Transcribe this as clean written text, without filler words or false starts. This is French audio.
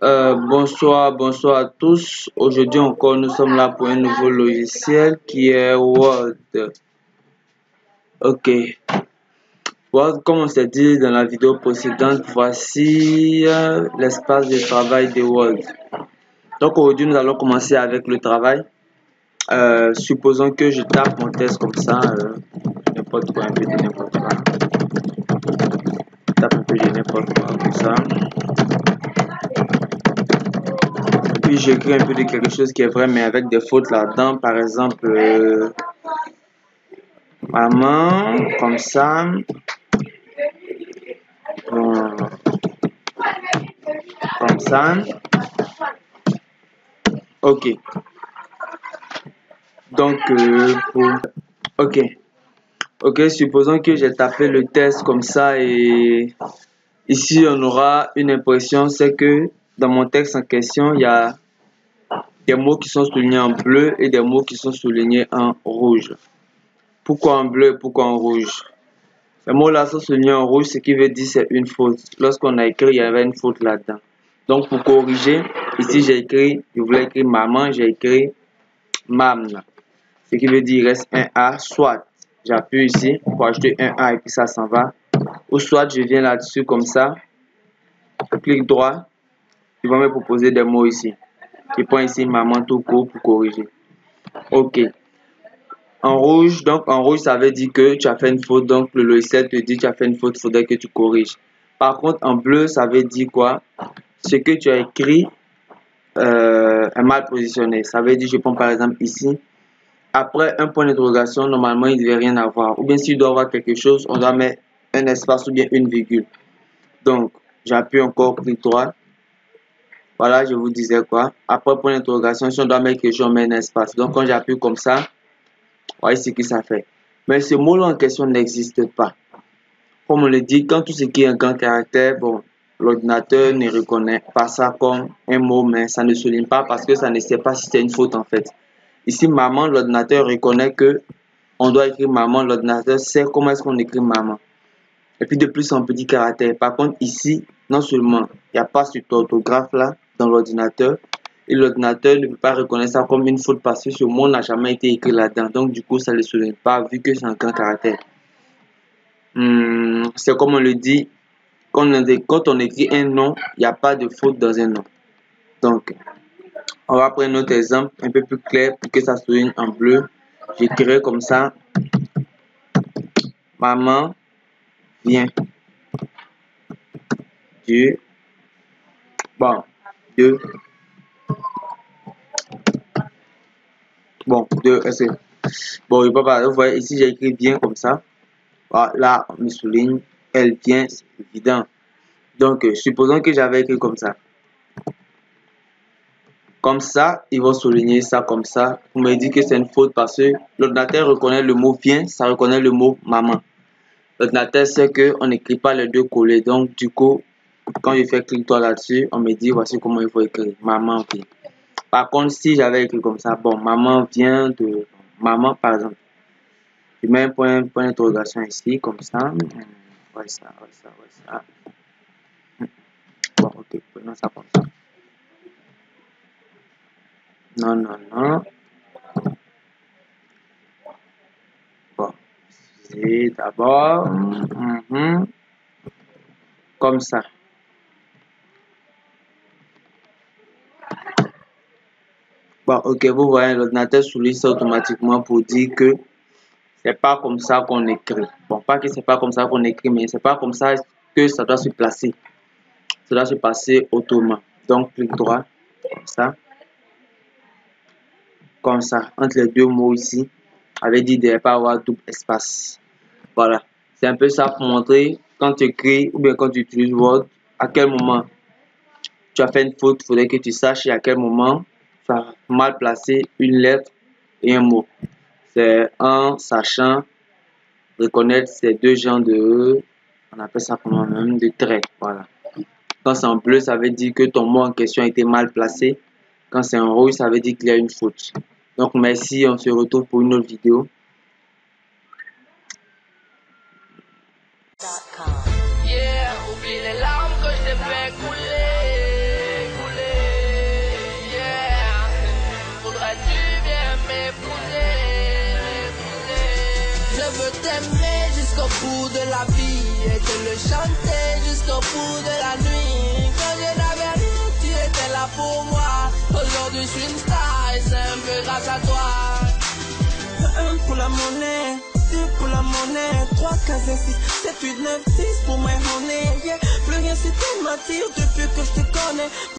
Bonsoir à tous. Aujourd'hui encore, nous sommes là pour un nouveau logiciel qui est Word. Ok. Word, comme on s'est dit dans la vidéo précédente, voici l'espace de travail de Word. Donc aujourd'hui, nous allons commencer avec le travail. Supposons que je tape mon texte comme ça, n'importe quoi, un peu de n'importe quoi. Je tape un peu de n'importe quoi comme ça. Puis j'écris un peu de quelque chose qui est vrai mais avec des fautes là-dedans, par exemple maman, comme ça, comme ça, ok, donc ok, supposons que j'ai tapé le test comme ça et ici on aura une impression, c'est que dans mon texte en question, il y a des mots qui sont soulignés en bleu et des mots qui sont soulignés en rouge. Pourquoi en bleu et pourquoi en rouge? Les mots là sont soulignés en rouge, ce qui veut dire c'est une faute. Lorsqu'on a écrit, il y avait une faute là-dedans. Donc pour corriger, ici j'ai écrit, je voulais écrire maman, j'ai écrit mam. Ce qui veut dire il reste un A, soit j'appuie ici pour ajouter un A et puis ça s'en va. Ou soit je viens là-dessus comme ça, je clique droit, il va me proposer des mots ici. Je prends ici maman tout court pour corriger. Ok. En rouge, donc en rouge, ça veut dire que tu as fait une faute, donc le logiciel te dit que tu as fait une faute, il faudrait que tu corriges. Par contre, en bleu, ça veut dire quoi? Ce que tu as écrit est mal positionné. Ça veut dire, je prends par exemple ici, après un point d'interrogation, normalement, il ne devait rien avoir. Ou bien s'il doit avoir quelque chose, on doit mettre un espace ou bien une virgule. Donc, j'appuie encore, clic droit. Voilà, je vous disais quoi. Après point d'interrogation, si on doit mettre quelque chose, on met un espace. Donc, quand j'appuie comme ça, voyez ce que ça fait. Mais ce mot-là en question n'existe pas. Comme on le dit, quand tout ce qui est un grand caractère, bon, l'ordinateur ne reconnaît pas ça comme un mot, mais ça ne souligne pas parce que ça ne sait pas si c'est une faute en fait. Ici, maman, l'ordinateur reconnaît que on doit écrire maman, l'ordinateur sait comment est-ce qu'on écrit maman. Et puis de plus en petit caractère. Par contre, ici, non seulement il n'y a pas cet orthographe-là dans l'ordinateur, et l'ordinateur ne peut pas reconnaître ça comme une faute parce que ce mot n'a jamais été écrit là-dedans. Donc, du coup, ça ne le souligne pas vu que c'est un grand caractère. C'est comme on le dit, quand on écrit un nom, il n'y a pas de faute dans un nom. Donc, on va prendre un autre exemple un peu plus clair pour que ça souligne en bleu. J'écrirai comme ça. Maman vient de... Bon, de... Bon, de... Bon, il peut pas... Vous voyez, ici, j'ai écrit bien comme ça. Là, on me souligne. Elle vient, c'est évident. Donc, supposons que j'avais écrit comme ça. Comme ça, ils vont souligner ça comme ça. Vous me dites que c'est une faute parce que l'ordinateur reconnaît le mot vient, ça reconnaît le mot maman. L'ordinateur sait qu'on n'écrit pas les deux collés. Donc, du coup, quand je fais clic droit là-dessus, on me dit voici comment il faut écrire. Maman vient. Par contre, si j'avais écrit comme ça, bon, maman vient de... Maman, par exemple. Je mets un point d'interrogation ici, comme ça. Ouais, ça. Bon, ok, prenons ça comme ça. Non. Bon, c'est d'abord comme ça. Bon, ok, vous voyez, l'ordinateur souligne ça automatiquement pour dire que c'est pas comme ça qu'on écrit. Bon, pas que c'est pas comme ça qu'on écrit, mais c'est pas comme ça que ça doit se placer. Ça doit se passer autrement. Donc, clic droit, comme ça, entre les deux mots ici, avec dit de ne pas avoir double espace. Voilà, c'est un peu ça pour montrer quand tu écris ou bien quand tu utilises Word, à quel moment tu as fait une faute, il faudrait que tu saches à quel moment tu as mal placé une lettre et un mot. C'est en sachant reconnaître ces deux genres de, on appelle ça comment même, de traits. Voilà. Quand c'est en bleu, ça veut dire que ton mot en question a été mal placé. Quand c'est en rouge, ça veut dire qu'il y a une faute. Donc merci, on se retrouve pour une autre vidéo. Yeah, oublie les larmes que je t'ai fait couler. je veux t'aimer jusqu'au bout de la vie et te le chanter jusqu'au bout de la nuit. Quand je n'avais rien, tu étais là pour moi. Aujourd'hui je suis une star et c'est un peu grâce à toi. 1 pour la monnaie, 2 pour la monnaie, 3, 4, 6, 7, 8, 9, 10 pour my honey. Yeah. Plus rien c'est tellement dire depuis que je te connais.